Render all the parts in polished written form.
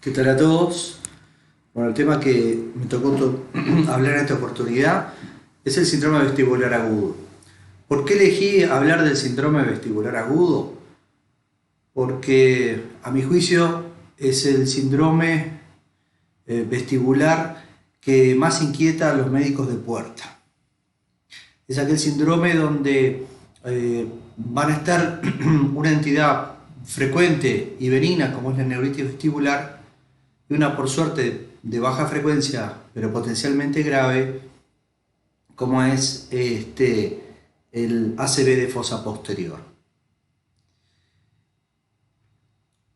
¿Qué tal a todos? Bueno, el tema que me tocó hablar en esta oportunidad es el síndrome vestibular agudo. ¿Por qué elegí hablar del síndrome vestibular agudo? Porque a mi juicio es el síndrome vestibular que más inquieta a los médicos de puerta. Es aquel síndrome donde van a estar una entidad frecuente y benigna como es la neuritis vestibular y una por suerte de baja frecuencia pero potencialmente grave como es el ACV de fosa posterior.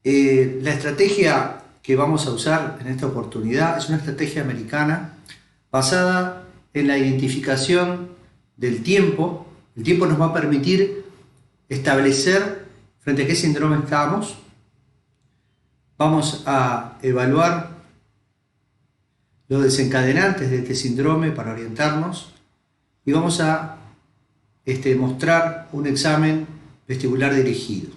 La estrategia que vamos a usar en esta oportunidad es una estrategia americana basada en la identificación del tiempo. El tiempo nos va a permitir establecer frente a qué síndrome estamos. Vamos a evaluar los desencadenantes de este síndrome para orientarnos y vamos a mostrar un examen vestibular dirigido.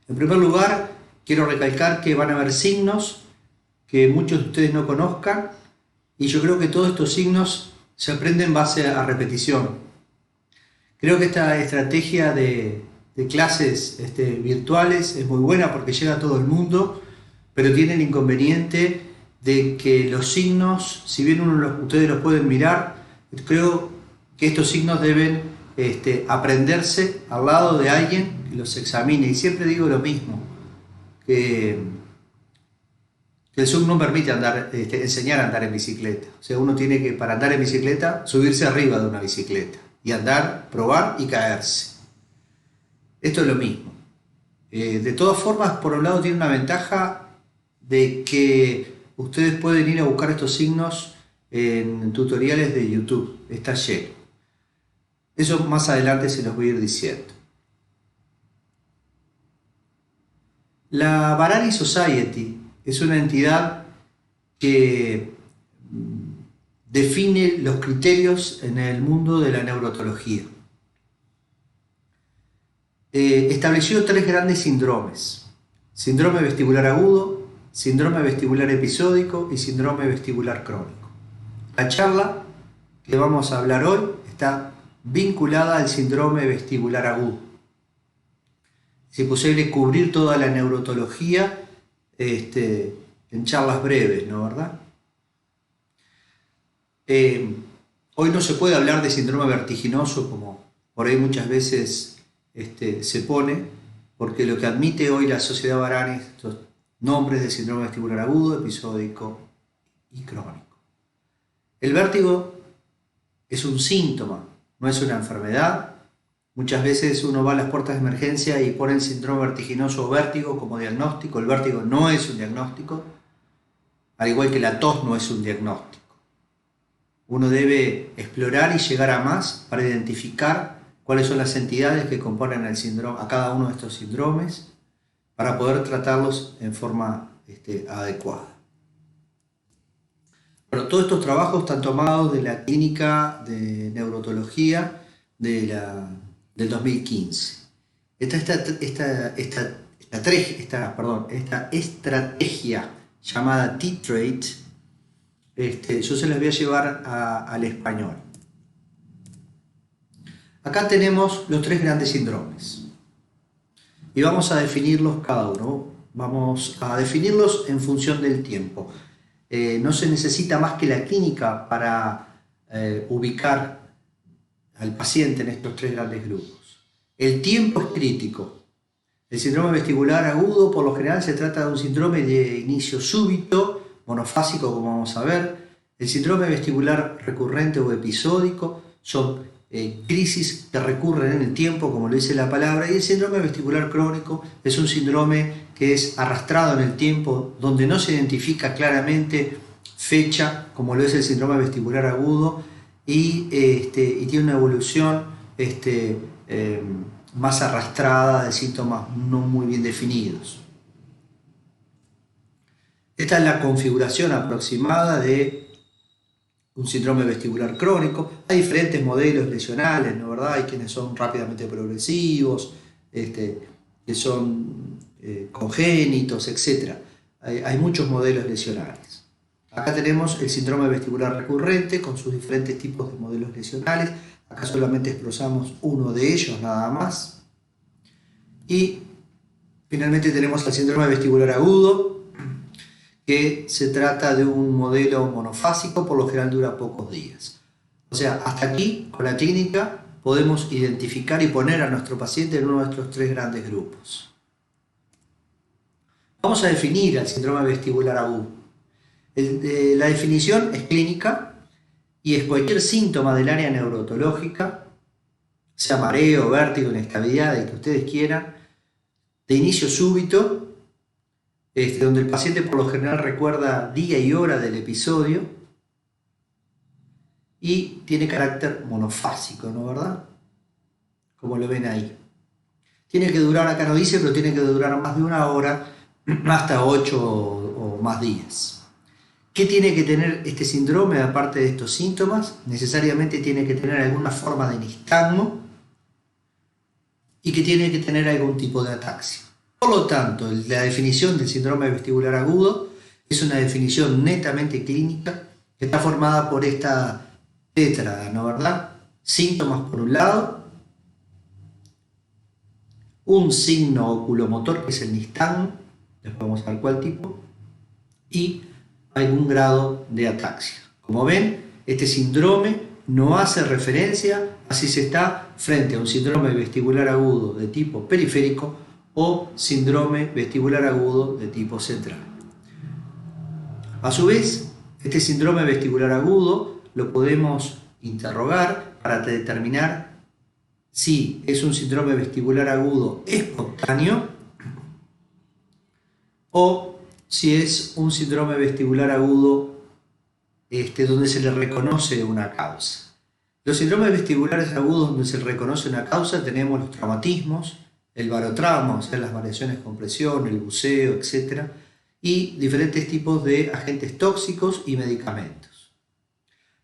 En primer lugar, quiero recalcar que van a haber signos que muchos de ustedes no conozcan y yo creo que todos estos signos se aprenden en base a repetición. Creo que esta estrategia de clases virtuales es muy buena porque llega a todo el mundo, pero tiene el inconveniente de que los signos, si bien ustedes los pueden mirar, creo que estos signos deben aprenderse al lado de alguien que los examine. Y siempre digo lo mismo, que el Zoom no permite enseñar a andar en bicicleta. O sea, uno tiene que, para andar en bicicleta, subirse arriba de una bicicleta y andar, probar y caerse. Esto es lo mismo. De todas formas, por un lado tiene una ventaja de que ustedes pueden ir a buscar estos signos en tutoriales de YouTube. Está lleno. Eso más adelante se los voy a ir diciendo. La Varani Society es una entidad que define los criterios en el mundo de la neurotología. Estableció tres grandes síndromes: síndrome vestibular agudo, síndrome vestibular episódico y síndrome vestibular crónico. La charla que vamos a hablar hoy está vinculada al síndrome vestibular agudo. Es posible cubrir toda la neurotología en charlas breves, ¿no verdad? Hoy no se puede hablar de síndrome vertiginoso como por ahí muchas veces se pone, porque lo que admite hoy la Sociedad Varani es estos nombres de síndrome vestibular agudo, episódico y crónico. El vértigo es un síntoma, no es una enfermedad. Muchas veces uno va a las puertas de emergencia y ponen síndrome vertiginoso o vértigo como diagnóstico. El vértigo no es un diagnóstico, al igual que la tos no es un diagnóstico. Uno debe explorar y llegar a más para identificar cuáles son las entidades que componen el síndrome, a cada uno de estos síndromes, para poder tratarlos en forma adecuada. Bueno, todos estos trabajos están tomados de la clínica de neurotología del 2015. Esta estrategia llamada T-Trait, yo se las voy a llevar al español. Acá tenemos los tres grandes síndromes y vamos a definirlos cada uno. Vamos a definirlos en función del tiempo. No se necesita más que la clínica para ubicar al paciente en estos tres grandes grupos. El tiempo es crítico. El síndrome vestibular agudo por lo general se trata de un síndrome de inicio súbito, monofásico como vamos a ver. El síndrome vestibular recurrente o episódico son crisis que recurren en el tiempo, como lo dice la palabra, y el síndrome vestibular crónico es un síndrome que es arrastrado en el tiempo, donde no se identifica claramente fecha, como lo es el síndrome vestibular agudo, y tiene una evolución más arrastrada de síntomas no muy bien definidos. Esta es la configuración aproximada de un síndrome vestibular crónico. Hay diferentes modelos lesionales, ¿no verdad? Hay quienes son rápidamente progresivos, que son congénitos, etc. hay muchos modelos lesionales. Acá tenemos el síndrome vestibular recurrente con sus diferentes tipos de modelos lesionales. Acá solamente exploramos uno de ellos nada más. Y finalmente tenemos el síndrome vestibular agudo, que se trata de un modelo monofásico, por lo general dura pocos días. O sea, hasta aquí, con la técnica, podemos identificar y poner a nuestro paciente en uno de estos tres grandes grupos. Vamos a definir el síndrome vestibular agudo. La definición es clínica y es cualquier síntoma del área neurotológica, sea mareo, vértigo, inestabilidad, el que ustedes quieran, de inicio súbito, donde el paciente por lo general recuerda día y hora del episodio y tiene carácter monofásico, ¿no, verdad? Como lo ven ahí. Tiene que durar, acá no dice, pero tiene que durar más de una hora, hasta 8 o más días. ¿Qué tiene que tener este síndrome aparte de estos síntomas? Necesariamente tiene que tener alguna forma de nistagmo y que tiene que tener algún tipo de ataxia. Por lo tanto, la definición del síndrome vestibular agudo es una definición netamente clínica que está formada por esta tétrada, ¿no, verdad? Síntomas por un lado, un signo oculomotor que es el nistagmo, después vamos a ver cuál tipo, y algún grado de ataxia. Como ven, este síndrome no hace referencia a si se está frente a un síndrome vestibular agudo de tipo periférico o síndrome vestibular agudo de tipo central. A su vez, este síndrome vestibular agudo lo podemos interrogar para determinar si es un síndrome vestibular agudo espontáneo o si es un síndrome vestibular agudo donde se le reconoce una causa. Los síndromes vestibulares agudos donde se le reconoce una causa tenemos los traumatismos, el barotrauma, o sea, las variaciones con presión, el buceo, etc. Y diferentes tipos de agentes tóxicos y medicamentos.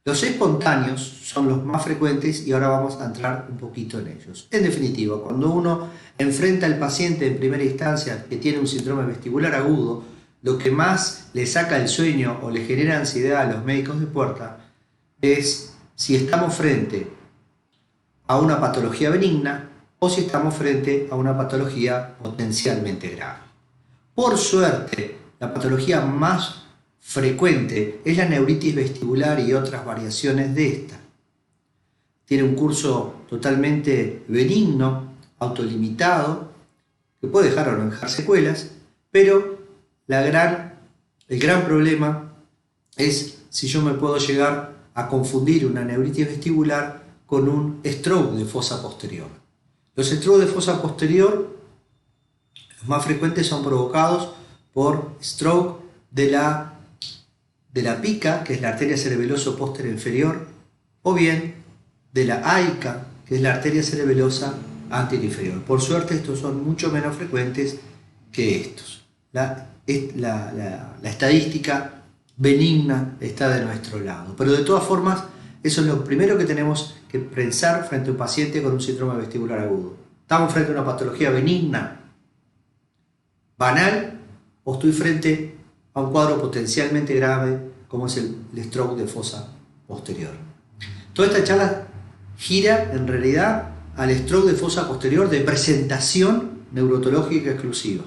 Los espontáneos son los más frecuentes y ahora vamos a entrar un poquito en ellos. En definitiva, cuando uno enfrenta al paciente en primera instancia que tiene un síndrome vestibular agudo, lo que más le saca el sueño o le genera ansiedad a los médicos de puerta es si estamos frente a una patología benigna o si estamos frente a una patología potencialmente grave. Por suerte, la patología más frecuente es la neuritis vestibular y otras variaciones de esta. Tiene un curso totalmente benigno, autolimitado, que puede dejar o no dejar secuelas, pero el gran problema es si yo me puedo llegar a confundir una neuritis vestibular con un stroke de fosa posterior. Los strokes de fosa posterior, los más frecuentes, son provocados por stroke de la pica, que es la arteria cerebelosa posterior inferior, o bien de la AICA, que es la arteria cerebelosa anterior inferior. Por suerte, estos son mucho menos frecuentes que estos. La estadística benigna está de nuestro lado. Pero de todas formas, eso es lo primero que tenemos que pensar frente a un paciente con un síndrome vestibular agudo. ¿Estamos frente a una patología benigna, banal, o estoy frente a un cuadro potencialmente grave como es el stroke de fosa posterior? Toda esta charla gira en realidad al stroke de fosa posterior de presentación neurológica exclusiva.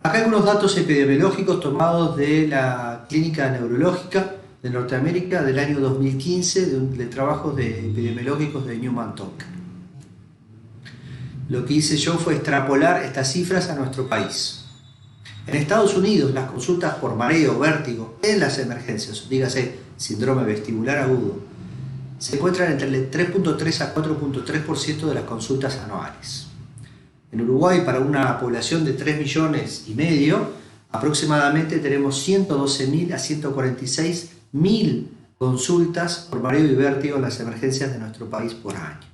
Acá hay algunos datos epidemiológicos tomados de la Clínica Neurológica de Norteamérica del año 2015, de trabajos epidemiológicos de Newman Tonker. Lo que hice yo fue extrapolar estas cifras a nuestro país. En Estados Unidos, las consultas por mareo, vértigo, en las emergencias, dígase síndrome vestibular agudo, se encuentran entre el 3.3 a 4.3% de las consultas anuales. En Uruguay, para una población de 3,5 millones, aproximadamente tenemos 112.000 a 146.000 consultas por mareo y vértigo en las emergencias de nuestro país por año.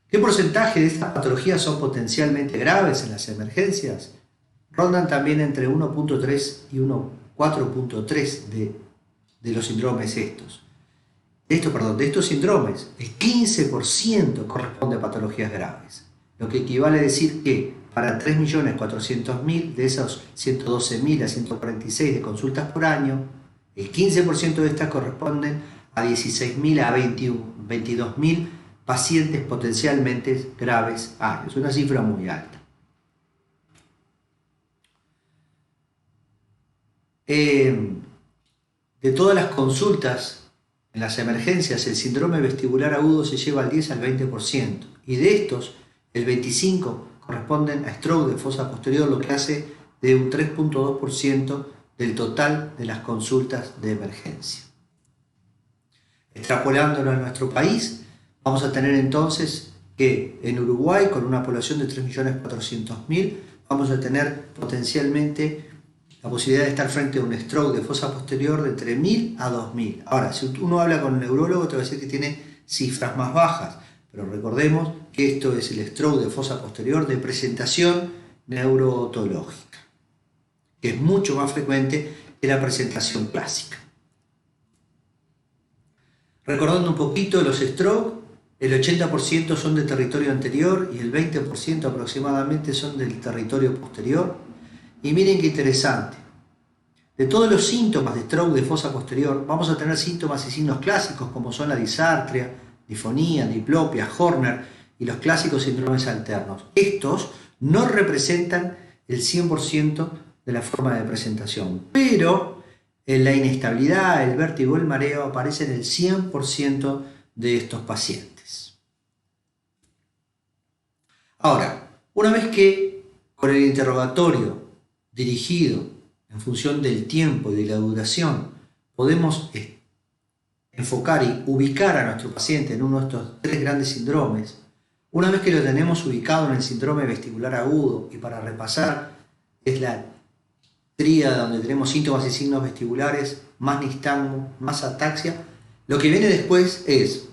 ¿Qué porcentaje de estas patologías son potencialmente graves en las emergencias? Rondan también entre 1.3 y 4.3 de los síndromes estos. De estos síndromes, el 15% corresponde a patologías graves. lo que equivale a decir que para 3.400.000 de esos 112.000 a 146 de consultas por año, el 15% de estas corresponden a 16.000 a 22.000 pacientes potencialmente graves años, una cifra muy alta. De todas las consultas en las emergencias, el síndrome vestibular agudo se lleva al 10 al 20%, y de estos, el 25% corresponden a stroke de fosa posterior, lo que hace de un 3.2% del total de las consultas de emergencia. Extrapolándolo a nuestro país, vamos a tener entonces que en Uruguay, con una población de 3.400.000, vamos a tener potencialmente la posibilidad de estar frente a un stroke de fosa posterior de entre 1.000 a 2.000. Ahora, si uno habla con un neurólogo, te va a decir que tiene cifras más bajas, pero recordemos que esto es el stroke de fosa posterior de presentación neurotológica, que es mucho más frecuente que la presentación clásica. Recordando un poquito los stroke, el 80% son de territorio anterior y el 20% aproximadamente son del territorio posterior. Y miren qué interesante. De todos los síntomas de stroke de fosa posterior, vamos a tener síntomas y signos clásicos como son la disartria, difonía, diplopia, Horner y los clásicos síndromes alternos. Estos no representan el 100% de la forma de presentación, pero la inestabilidad, el vértigo, el mareo aparecen en el 100% de estos pacientes. Ahora, una vez que con el interrogatorio dirigido en función del tiempo y de la duración podemos enfocar y ubicar a nuestro paciente en uno de estos tres grandes síndromes, una vez que lo tenemos ubicado en el síndrome vestibular agudo, y para repasar, es la tríada donde tenemos síntomas y signos vestibulares, más nistagmo, más ataxia, lo que viene después es,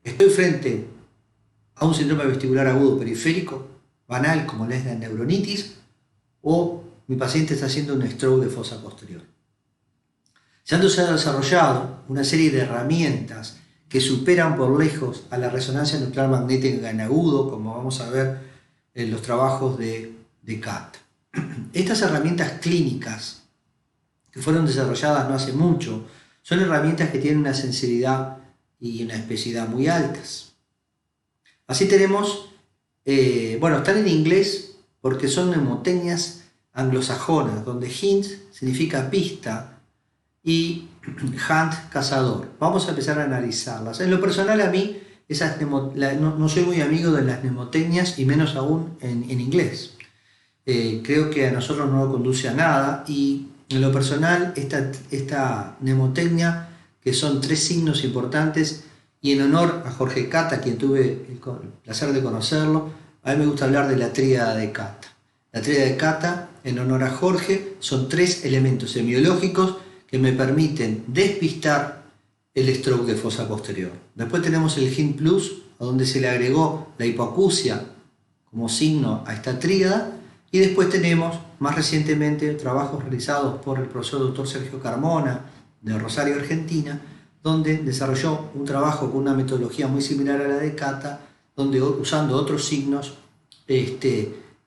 estoy frente a un síndrome vestibular agudo periférico, banal como es la neuronitis, o mi paciente está haciendo un stroke de fosa posterior. Se han desarrollado una serie de herramientas que superan por lejos a la resonancia nuclear magnética en agudo, como vamos a ver en los trabajos de Cat. Estas herramientas clínicas, que fueron desarrolladas no hace mucho, son herramientas que tienen una sensibilidad y una especificidad muy altas. Así tenemos, están en inglés porque son mnemotecnias anglosajonas, donde hint significa pista y hunt cazador. Vamos a empezar a analizarlas. En lo personal, a mí no soy muy amigo de las mnemotecnias, y menos aún en inglés. Creo que a nosotros no lo conduce a nada, y en lo personal esta mnemotecnia, que son tres signos importantes, y en honor a Jorge Cata, quien tuve el placer de conocerlo, a mí me gusta hablar de la tríada de Cata. La tríada de Cata, en honor a Jorge, son tres elementos semiológicos que me permiten despistar el stroke de fosa posterior. Después tenemos el hint plus, a donde se le agregó la hipoacusia como signo a esta tríada, y después tenemos más recientemente trabajos realizados por el profesor Dr. Sergio Carmona de Rosario, Argentina, donde desarrolló un trabajo con una metodología muy similar a la de Cata, donde usando otros signos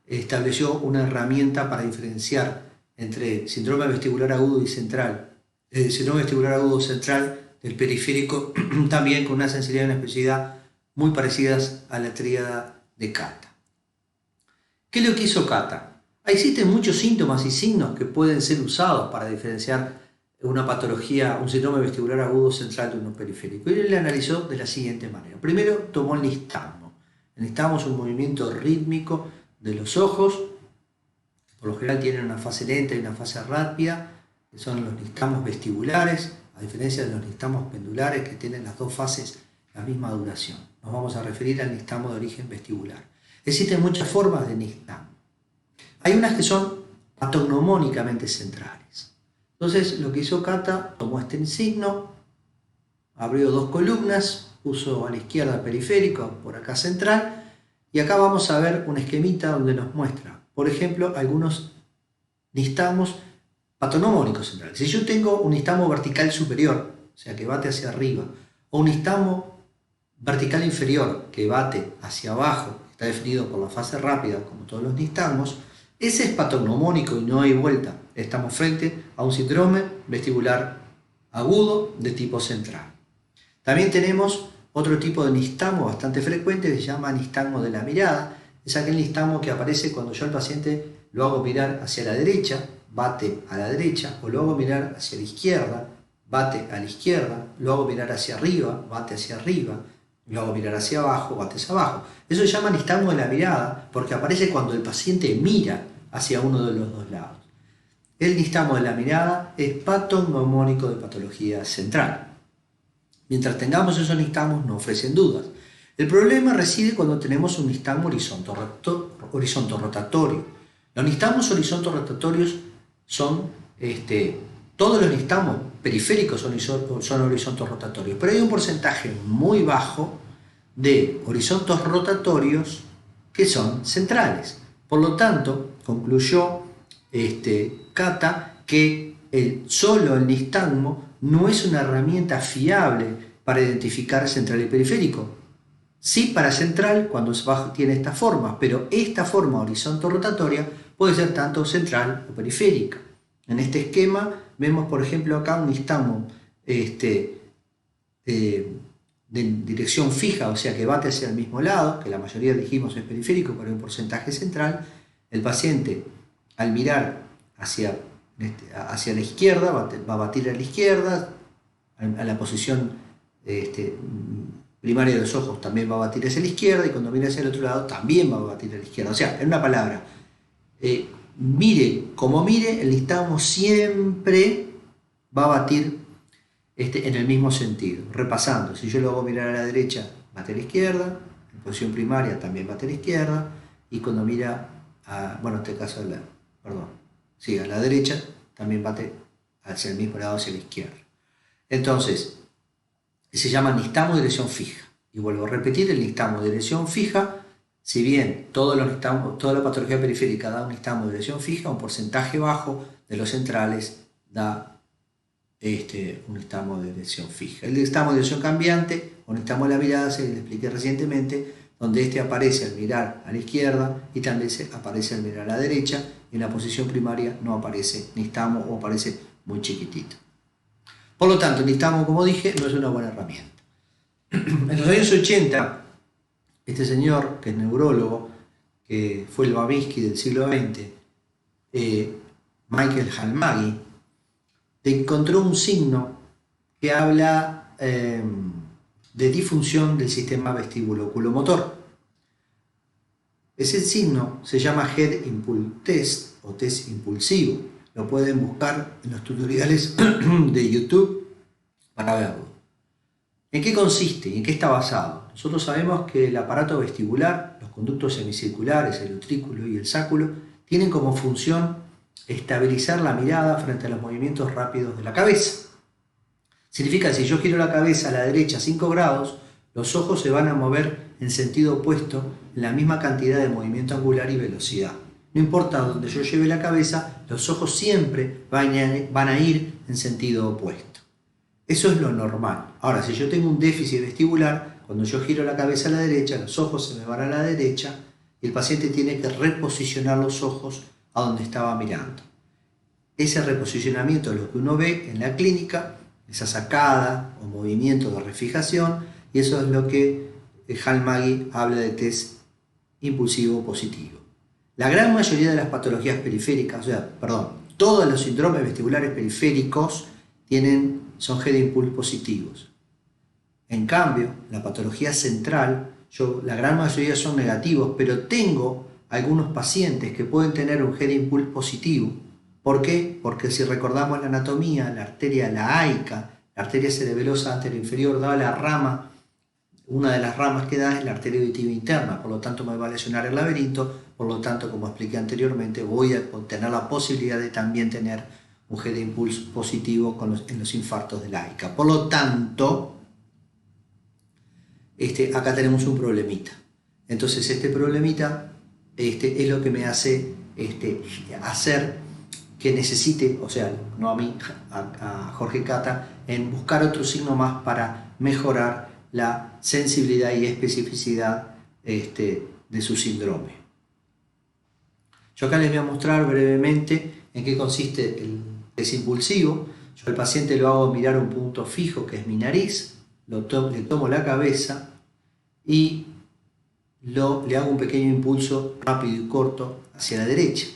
estableció una herramienta para diferenciar entre síndrome vestibular agudo y central, síndrome vestibular agudo central del periférico, también con una sensibilidad y una especificidad muy parecidas a la tríada de Cata. ¿Qué es lo que hizo Cata? Existen muchos síntomas y signos que pueden ser usados para diferenciar una patología, un síndrome vestibular agudo central de uno periférico, y él le analizó de la siguiente manera. Primero tomó el nistagmo. El nistagmo es un movimiento rítmico de los ojos, por lo general tienen una fase lenta y una fase rápida, que son los nistagmos vestibulares, a diferencia de los nistagmos pendulares, que tienen las dos fases la misma duración. Nos vamos a referir al nistagmo de origen vestibular. Existen muchas formas de nistagmo. Hay unas que son patognomónicamente centrales. Entonces, lo que hizo Cata, tomó este signo, abrió dos columnas, puso a la izquierda periférico, por acá central, y acá vamos a ver un esquemita donde nos muestra, por ejemplo, algunos nistagmos patognomónicos centrales. Si yo tengo un nistagmo vertical superior, o sea, que bate hacia arriba, o un nistagmo vertical inferior, que bate hacia abajo, está definido por la fase rápida, como todos los nistagmos, ese es patognomónico y no hay vuelta. Estamos frente a un síndrome vestibular agudo de tipo central. También tenemos otro tipo de nistagmo bastante frecuente que se llama nistagmo de la mirada. Es aquel nistagmo que aparece cuando yo al paciente lo hago mirar hacia la derecha, bate a la derecha, o lo hago mirar hacia la izquierda, bate a la izquierda, lo hago mirar hacia arriba, bate hacia arriba, lo hago mirar hacia abajo, bate hacia abajo. Eso se llama nistagmo de la mirada porque aparece cuando el paciente mira hacia uno de los dos lados. El nistagmo de la mirada es patognomónico de patología central. Mientras tengamos esos nistagmos no ofrecen dudas. El problema reside cuando tenemos un nistagmo horizonto-rotatorio. Los nistagmos horizonto-rotatorios son, todos los nistagmos periféricos son horizonto-rotatorios, pero hay un porcentaje muy bajo de horizontos rotatorios que son centrales. Por lo tanto, concluyó Kata que solo el nistagmo no es una herramienta fiable para identificar central y periférico. Sí para central cuando tiene estas formas, pero esta forma horizonto-rotatoria puede ser tanto central o periférica. En este esquema vemos, por ejemplo, acá un nistagmo de dirección fija, o sea que bate hacia el mismo lado, que la mayoría dijimos es periférico, pero hay un porcentaje central. El paciente, al mirar hacia la izquierda, va a batir a la izquierda, a la posición primaria de los ojos también va a batir hacia la izquierda, y cuando mira hacia el otro lado también va a batir a la izquierda. O sea, en una palabra, mire como mire, el nistagmo siempre va a batir en el mismo sentido. Repasando, si yo lo hago mirar a la derecha, bate a la izquierda, en posición primaria también bate a la izquierda, y cuando mira en este caso a la derecha, también bate hacia el mismo lado, hacia la izquierda. Entonces, se llama nistagmo de dirección fija. Y vuelvo a repetir, el nistagmo de dirección fija, si bien toda la patología periférica da un nistagmo de dirección fija, un porcentaje bajo de los centrales da un nistagmo de dirección fija. El nistagmo de dirección cambiante, o nistagmo de la mirada, se le expliqué recientemente, donde aparece al mirar a la izquierda y también aparece al mirar a la derecha, y en la posición primaria no aparece nistagmo o aparece muy chiquitito. Por lo tanto, el nistagmo, como dije, no es una buena herramienta. En los años 80, este señor, que es neurólogo, que fue el Babinski del siglo XX, Michael Halmagyi, encontró un signo que habla de disfunción del sistema vestibulo-oculomotor. Ese signo se llama Head Impulse Test o test impulsivo. Lo pueden buscar en los tutoriales de YouTube para verlo. ¿En qué consiste? ¿En qué está basado? Nosotros sabemos que el aparato vestibular, los conductos semicirculares, el utrículo y el sáculo, tienen como función estabilizar la mirada frente a los movimientos rápidos de la cabeza. Significa que si yo giro la cabeza a la derecha 5 grados, los ojos se van a mover en sentido opuesto en la misma cantidad de movimiento angular y velocidad. No importa dónde yo lleve la cabeza, los ojos siempre van a ir en sentido opuesto. Eso es lo normal. Ahora, si yo tengo un déficit vestibular, cuando yo giro la cabeza a la derecha, los ojos se me van a la derecha y el paciente tiene que reposicionar los ojos a donde estaba mirando. Ese reposicionamiento es lo que uno ve en la clínica, esa sacada o movimiento de refijación, y eso es lo que Halmagyi habla de test impulsivo positivo. La gran mayoría de las patologías periféricas, todos los síndromes vestibulares periféricos son Head Impulse positivos. En cambio, la patología central, la gran mayoría son negativos, pero tengo algunos pacientes que pueden tener un Head Impulse positivo. ¿Por qué? Porque si recordamos la anatomía, la arteria laica, la arteria cerebelosa anteroinferior da la rama, una de las ramas que da es la arteria auditiva interna, por lo tanto me va a lesionar el laberinto, por lo tanto, como expliqué anteriormente, voy a tener la posibilidad de también tener un Head Impulse positivo en los infartos de laica. Por lo tanto, acá tenemos un problemita. Entonces este problemita es lo que me hace hacer que necesite, no a mí, a Jorge Kata, en buscar otro signo más para mejorar la sensibilidad y especificidad de de su síndrome. Yo acá les voy a mostrar brevemente en qué consiste el test impulsivo. Yo al paciente lo hago mirar un punto fijo, que es mi nariz, le tomo la cabeza y le hago un pequeño impulso rápido y corto hacia la derecha.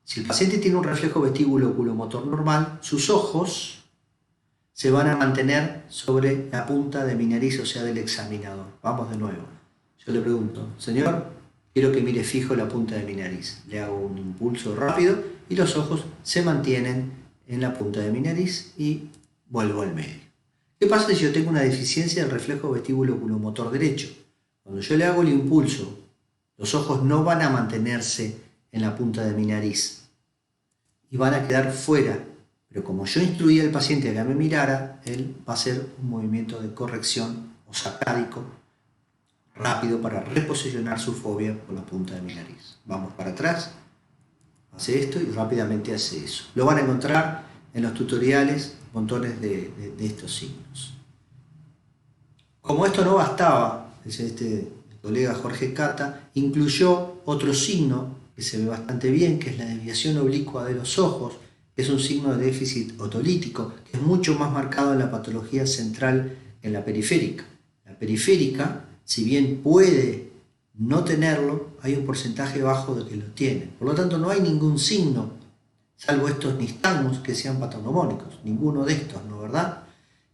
Si el paciente tiene un reflejo vestíbulo oculomotor normal, sus ojos se van a mantener sobre la punta de mi nariz, o sea, del examinador. Vamos de nuevo. Yo le pregunto, señor, quiero que mire fijo la punta de mi nariz. Le hago un impulso rápido y los ojos se mantienen en la punta de mi nariz y vuelvo al medio. ¿Qué pasa si yo tengo una deficiencia del reflejo vestíbulo oculomotor derecho? Cuando yo le hago el impulso, los ojos no van a mantenerse en la punta de mi nariz y van a quedar fuera. Pero como yo instruía al paciente a que me mirara, él va a hacer un movimiento de corrección o sacádico rápido para reposicionar su fobia por la punta de mi nariz. Vamos para atrás, hace esto y rápidamente hace eso. Lo van a encontrar en los tutoriales, montones de estos signos. Como esto no bastaba, el colega Jorge Cata incluyó otro signo que se ve bastante bien, que es la desviación oblicua de los ojos, que es un signo de déficit otolítico, que es mucho más marcado en la patología central que en la periférica. La periférica, si bien puede no tenerlo, hay un porcentaje bajo de que lo tiene. Por lo tanto, no hay ningún signo, salvo estos nistagmos, que sean patognomónicos. Ninguno de estos, ¿no, verdad?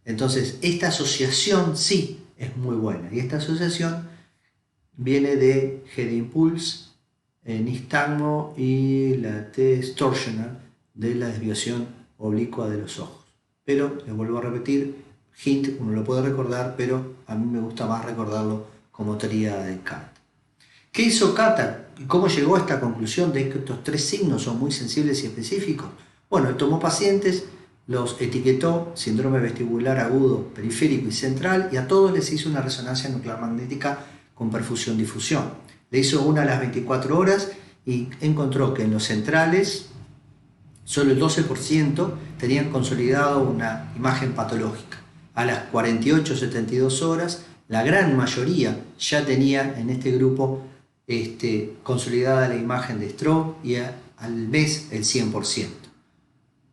Entonces, esta asociación sí es muy buena. Y esta asociación viene de Head Impulse, nistagmo y la T torsional de la desviación oblicua de los ojos. Pero, les vuelvo a repetir, hint, uno lo puede recordar, pero a mí me gusta más recordarlo como tríada de Cata. ¿Qué hizo Cata y cómo llegó a esta conclusión de que estos tres signos son muy sensibles y específicos? Bueno, él tomó pacientes, los etiquetó, síndrome vestibular agudo, periférico y central, y a todos les hizo una resonancia nuclear magnética con perfusión-difusión. Le hizo una a las 24 horas y encontró que en los centrales solo el 12% tenían consolidado una imagen patológica. A las 48-72 horas, la gran mayoría ya tenía en este grupo consolidada la imagen de stroke y al mes el 100%.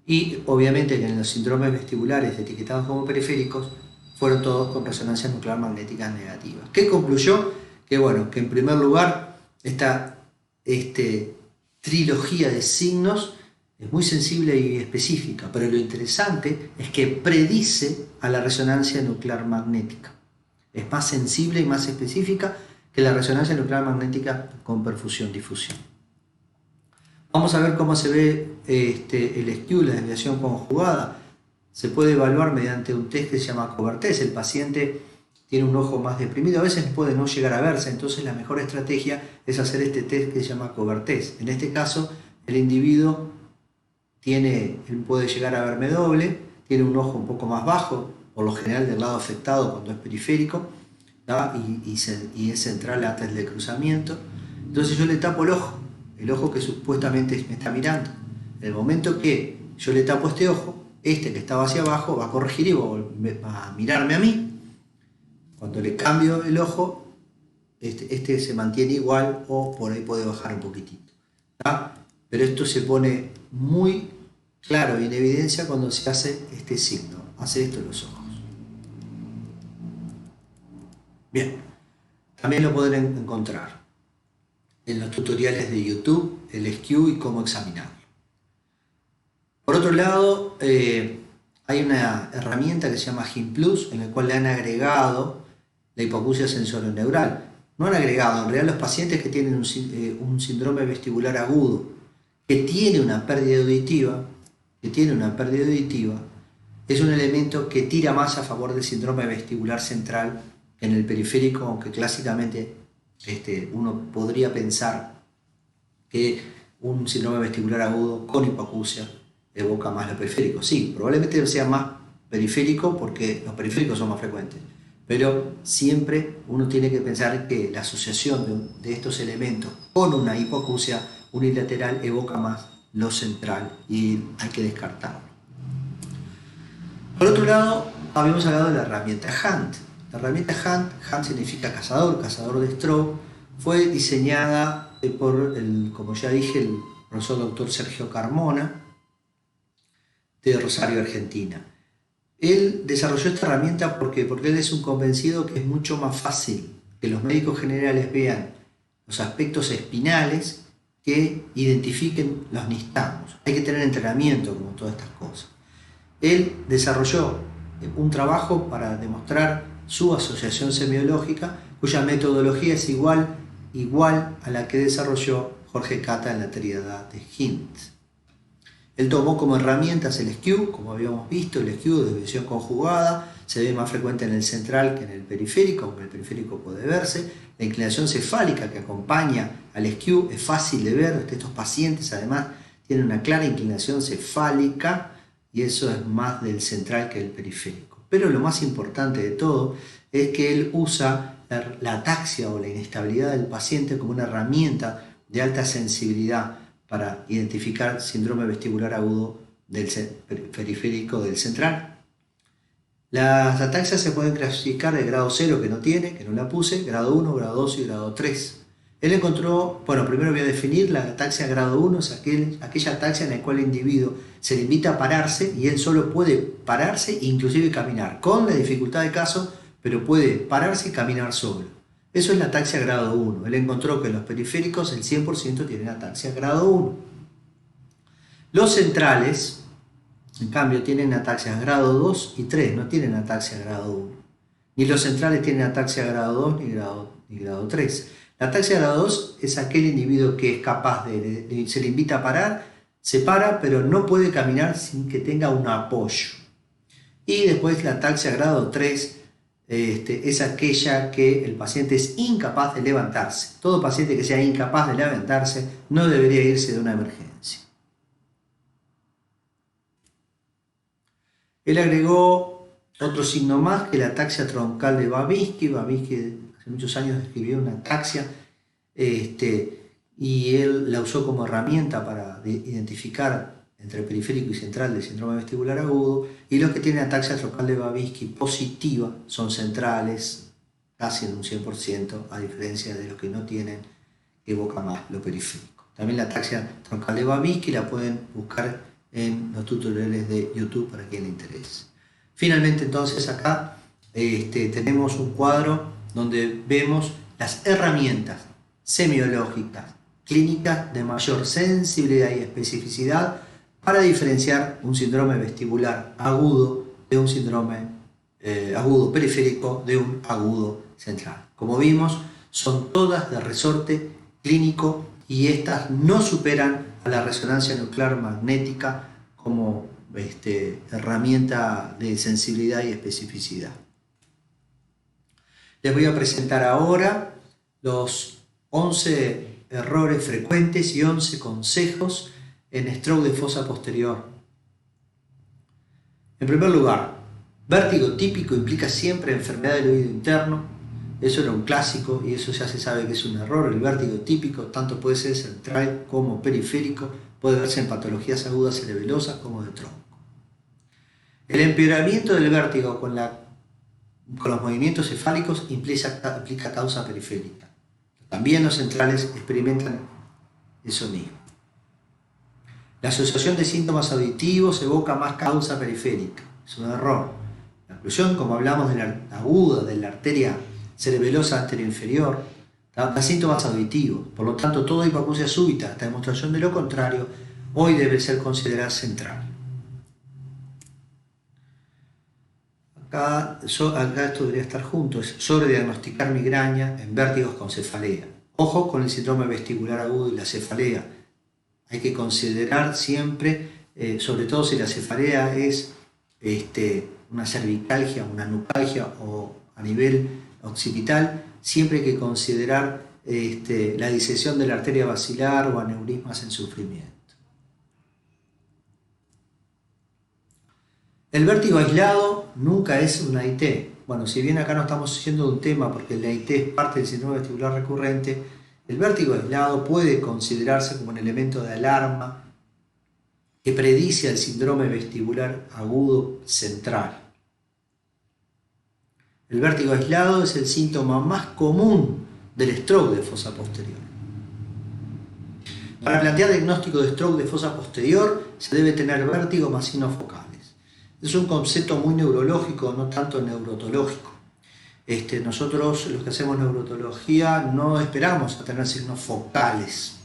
Y obviamente que en los síndromes vestibulares etiquetados como periféricos fueron todos con resonancias nuclear magnéticas negativas. ¿Qué concluyó? Que bueno, que en primer lugar esta trilogía de signos es muy sensible y específica, pero lo interesante es que predice a la resonancia nuclear magnética. Es más sensible y más específica que la resonancia nuclear magnética con perfusión-difusión. Vamos a ver cómo se ve el skew, la desviación conjugada. Se puede evaluar mediante un test que se llama Cover-Test. El paciente tiene un ojo más deprimido, a veces puede no llegar a verse, entonces la mejor estrategia es hacer este test que se llama Cover-Test. En este caso, el individuo él puede llegar a verme doble, tiene un ojo un poco más bajo, por lo general del lado afectado cuando es periférico, y es central antes del cruzamiento. Entonces yo le tapo el ojo que supuestamente me está mirando. En el momento que yo le tapo este ojo, que estaba hacia abajo va a corregir y va a mirarme a mí. Cuando le cambio el ojo, este se mantiene igual o por ahí puede bajar un poquitito. Pero esto se pone muy claro y en evidencia cuando se hace este signo, hace esto en los ojos. Bien, también lo podrán encontrar en los tutoriales de YouTube, el skew y cómo examinarlo. Por otro lado, hay una herramienta que se llama HIMPLUS, en la cual le han agregado la hipoacusia sensorineural. No han agregado, en realidad los pacientes que tienen un síndrome vestibular agudo, que tiene una pérdida auditiva, es un elemento que tira más a favor del síndrome vestibular central que en el periférico, aunque clásicamente uno podría pensar que un síndrome vestibular agudo con hipoacusia evoca más lo periférico. Sí, probablemente sea más periférico porque los periféricos son más frecuentes, pero siempre uno tiene que pensar que la asociación de estos elementos con una hipoacusia unilateral evoca más lo central y hay que descartarlo. Por otro lado, habíamos hablado de la herramienta HUNT. La herramienta HUNT significa cazador de stroke, fue diseñada por, como ya dije, el profesor doctor Sergio Carmona, de Rosario, Argentina. Él desarrolló esta herramienta porque él es un convencido que es mucho más fácil que los médicos generales vean los aspectos espinales que identifiquen los nistagmos. Hay que tener entrenamiento como todas estas cosas. Él desarrolló un trabajo para demostrar su asociación semiológica, cuya metodología es igual a la que desarrolló Jorge Cata en la tríada de Hint. Él tomó como herramientas el skew, como habíamos visto, el skew de visión conjugada, se ve más frecuente en el central que en el periférico, aunque el periférico puede verse. La inclinación cefálica que acompaña al skew es fácil de ver. Estos pacientes además tienen una clara inclinación cefálica y eso es más del central que del periférico. Pero lo más importante de todo es que él usa la ataxia o la inestabilidad del paciente como una herramienta de alta sensibilidad para identificar síndrome vestibular agudo del periférico del central. Las ataxias se pueden clasificar de grado 0, que no la puse, grado 1, grado 2 y grado 3. Él encontró, primero voy a definir, la ataxia grado 1 es aquella ataxia en la cual el individuo se le invita a pararse y él solo puede pararse e inclusive caminar, con la dificultad de caso, pero puede pararse y caminar solo. Eso es la ataxia grado 1. Él encontró que en los periféricos el 100% tienen ataxia grado 1. Los centrales, en cambio, tienen ataxia grado 2 y 3, no tienen ataxia grado 1. Ni los centrales tienen ataxia grado 2 ni grado 3. La ataxia grado 2 es aquel individuo que es capaz se le invita a parar, se para, pero no puede caminar sin que tenga un apoyo. Y después la ataxia grado 3 es aquella que el paciente es incapaz de levantarse. Todo paciente que sea incapaz de levantarse no debería irse de una emergencia. Él agregó otro signo más, que la ataxia troncal de Babinski. Babinski hace muchos años describió una ataxia y él la usó como herramienta para identificar entre periférico y central del síndrome vestibular agudo, y los que tienen ataxia troncal de Babinski positiva son centrales, casi en un 100%, a diferencia de los que no tienen, que evoca más lo periférico. También la ataxia troncal de Babinski la pueden buscar en los tutoriales de YouTube para quien le interese. Finalmente, entonces, acá tenemos un cuadro donde vemos las herramientas semiológicas clínicas de mayor sensibilidad y especificidad para diferenciar un síndrome vestibular agudo de un síndrome agudo periférico de un agudo central. Como vimos, son todas de resorte clínico y estas no superan a la resonancia nuclear magnética como herramienta de sensibilidad y especificidad. Les voy a presentar ahora los 11 errores frecuentes y 11 consejos en stroke de fosa posterior. En primer lugar, vértigo típico implica siempre enfermedad del oído interno. Eso era un clásico y eso ya se sabe que es un error. El vértigo típico tanto puede ser central como periférico, puede verse en patologías agudas cerebelosas como de tronco. El empeoramiento del vértigo con los movimientos cefálicos implica causa periférica. También los centrales experimentan eso mismo. La asociación de síntomas auditivos evoca más causa periférica. Es un error. La oclusión, como hablamos de la aguda de la arteria cerebelosa anteroinferior, da síntomas auditivos. Por lo tanto, toda hipoacusia súbita, hasta demostración de lo contrario, hoy debe ser considerada central. Acá esto debería estar junto, es sobrediagnosticar migraña en vértigos con cefalea. Ojo con el síndrome vestibular agudo y la cefalea. Hay que considerar siempre, sobre todo si la cefalea es una cervicalgia, una nucalgia o a nivel occipital, siempre hay que considerar la disección de la arteria basilar o aneurismas en sufrimiento. El vértigo aislado nunca es una AIT. Bueno, si bien acá no estamos haciendo un tema porque la AIT es parte del síndrome vestibular recurrente, el vértigo aislado puede considerarse como un elemento de alarma que predice al síndrome vestibular agudo central. El vértigo aislado es el síntoma más común del stroke de fosa posterior. Para plantear diagnóstico de stroke de fosa posterior se debe tener vértigo más signos focales. Es un concepto muy neurológico, no tanto neurotológico. Nosotros los que hacemos neurotología no esperamos a tener signos focales.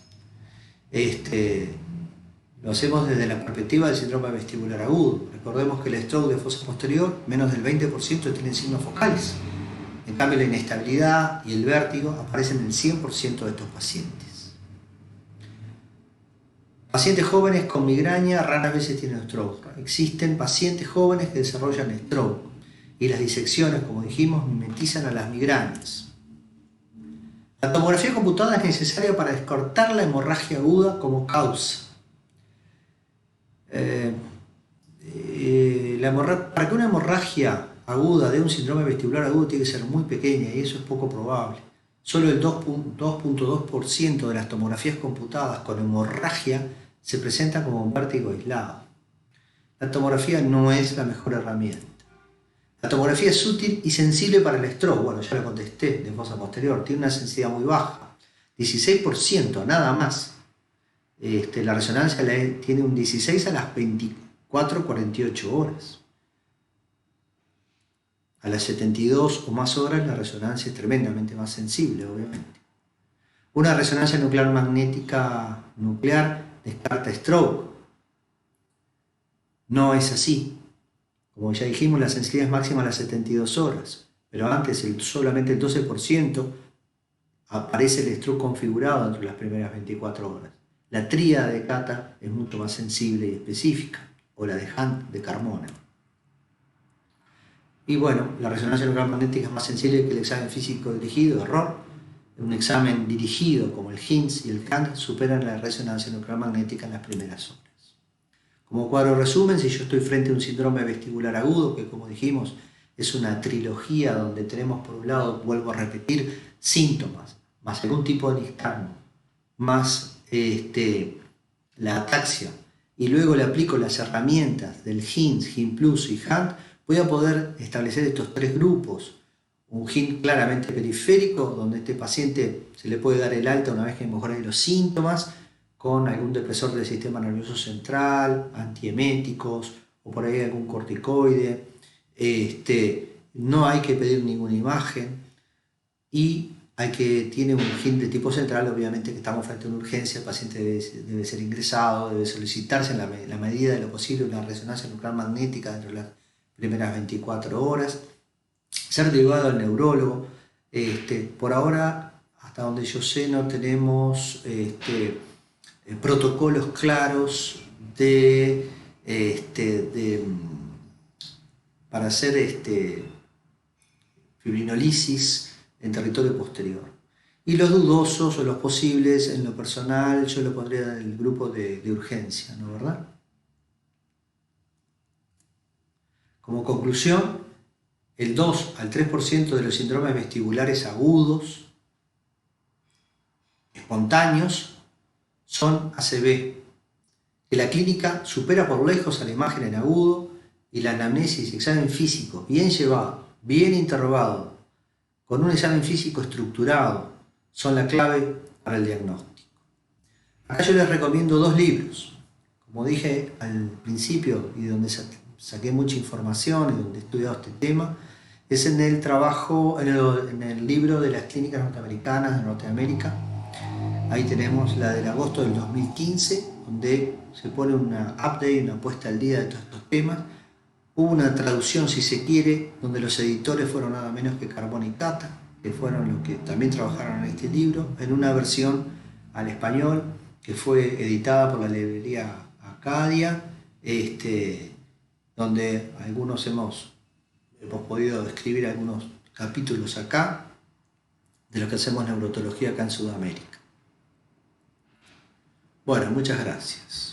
Lo hacemos desde la perspectiva del síndrome vestibular agudo. Recordemos que el stroke de fosa posterior, menos del 20% tienen signos focales. En cambio, la inestabilidad y el vértigo aparecen en el 100% de estos pacientes. Pacientes jóvenes con migraña raras veces tienen stroke. Existen pacientes jóvenes que desarrollan stroke y las disecciones, como dijimos, mimetizan a las migrañas. La tomografía computada es necesaria para descartar la hemorragia aguda como causa. Para que una hemorragia aguda de un síndrome vestibular agudo tiene que ser muy pequeña y eso es poco probable. Solo el 2.2% de las tomografías computadas con hemorragia se presentan como un vértigo aislado. La tomografía no es la mejor herramienta. La tomografía es útil y sensible para el stroke. Bueno, ya lo contesté, de fosa posterior. Tiene una sensibilidad muy baja, 16%, nada más. La resonancia tiene un 16 a las 24-48 horas. A las 72 o más horas la resonancia es tremendamente más sensible, obviamente. Una resonancia nuclear magnética nuclear descarta stroke. No es así. Como ya dijimos, la sensibilidad es máxima a las 72 horas, pero antes solamente el 12% aparece el stroke configurado entre las primeras 24 horas. La tríada de Cata es mucho más sensible y específica, o la de Hunt de Carmona. Y bueno, la resonancia nuclear magnética es más sensible que el examen físico dirigido, error. Un examen dirigido como el HINS y el CANT superan la resonancia nuclear magnética en las primeras horas. Como cuadro resumen, si yo estoy frente a un síndrome vestibular agudo, que como dijimos es una trilogía donde tenemos por un lado, vuelvo a repetir, síntomas, más algún tipo de nistagmo, más la ataxia, y luego le aplico las herramientas del HINS, HIN Plus y HANT, voy a poder establecer estos tres grupos. Un HIN claramente periférico, donde este paciente se le puede dar el alta una vez que mejoren los síntomas, con algún depresor del sistema nervioso central, antieméticos, o por ahí algún corticoide. No hay que pedir ninguna imagen, y tiene un HIN de tipo central, obviamente que estamos frente a una urgencia, el paciente debe ser ingresado, debe solicitarse en la medida de lo posible una resonancia nuclear magnética dentro de las primeras 24 horas, ser derivado al neurólogo. Por ahora, hasta donde yo sé, no tenemos protocolos claros para hacer fibrinolisis en territorio posterior. Y los dudosos o los posibles, en lo personal, yo lo pondría en el grupo de urgencia, ¿no, verdad? Como conclusión, el 2 al 3% de los síndromes vestibulares agudos, espontáneos, son ACV, que la clínica supera por lejos a la imagen en agudo, y la anamnesis y examen físico bien llevado, bien interrogado, con un examen físico estructurado, son la clave para el diagnóstico. Acá yo les recomiendo 2 libros. Como dije al principio, y donde saqué mucha información y donde he estudiado este tema, es en el libro de las clínicas norteamericanas de Norteamérica. Ahí tenemos la del agosto del 2015, donde se pone una update, una puesta al día de todos estos temas. Hubo una traducción, si se quiere, donde los editores fueron nada menos que Carmona y Cata, que fueron los que también trabajaron en este libro, en una versión al español que fue editada por la librería Acadia, donde algunos hemos podido escribir algunos capítulos acá de lo que hacemos neurotología acá en Sudamérica. Bueno, muchas gracias.